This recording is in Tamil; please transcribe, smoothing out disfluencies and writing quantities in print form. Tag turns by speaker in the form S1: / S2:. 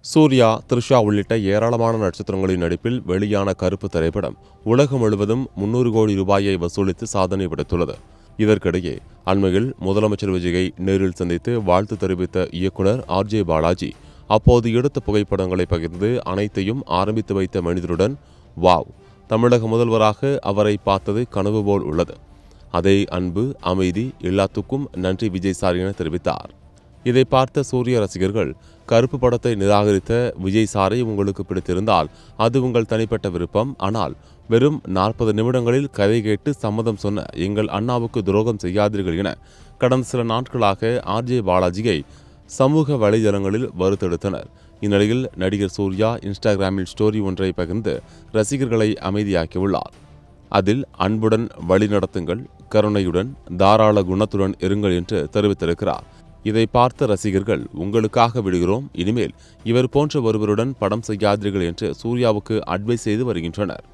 S1: சூர்யா, த்ரிஷா உள்ளிட்ட ஏராளமான நட்சத்திரங்களின் நடிப்பில் வெளியான கருப்பு திரைப்படம் உலகம் முழுவதும் 300 கோடி ரூபாயை வசூலித்து சாதனை படைத்துள்ளது. இதற்கிடையே அண்மையில் முதலமைச்சர் விஜயை நேரில் சந்தித்து வாழ்த்து தெரிவித்த இயக்குனர் RJ பாலாஜி அப்போது எடுத்த புகைப்படங்களை பகிர்ந்து அனைத்தையும் ஆரம்பித்து வைத்த மனிதருடன், வாவ், தமிழக முதல்வராக அவரை பார்த்தது கனவு போல் உள்ளது. அதே அன்பு, அமைதி, எல்லாத்துக்கும் நன்றி விஜய் சார் என தெரிவித்தார். இதை பார்த்த சூர்யா ரசிகர்கள், கருப்பு படத்தை நிராகரித்த விஜய் சாரை உங்களுக்கு பிடித்திருந்தால் அது உங்கள் தனிப்பட்ட விருப்பம், ஆனால் வெறும் 40 நிமிடங்களில் கதை கேட்டு சம்மதம் சொன்ன எங்கள் அண்ணாவுக்கு துரோகம் செய்யாதீர்கள் என கடந்த சில நாட்களாக RJ பாலாஜியை சமூக வலைதளங்களில் வறுத்தெடுத்தனர். இந்நிலையில் நடிகர் சூர்யா இன்ஸ்டாகிராமில் ஸ்டோரி ஒன்றை பகிர்ந்து ரசிகர்களை அமைதியாக்கியுள்ளார். அதில் அன்புடன் வழிநடத்துங்கள், கருணையுடன், தாராள குணத்துடன் இருங்கள் என்று தெரிவித்திருக்கிறார். இதை பார்த்த ரசிகர்கள், உங்களுக்காக விடுகிறோம், இனிமேல் இவர் போன்ற ஒருவருடன் படம் செய்யாதீர்கள் என்று சூர்யாவுக்கு அட்வைஸ் செய்து வருகின்றனர்.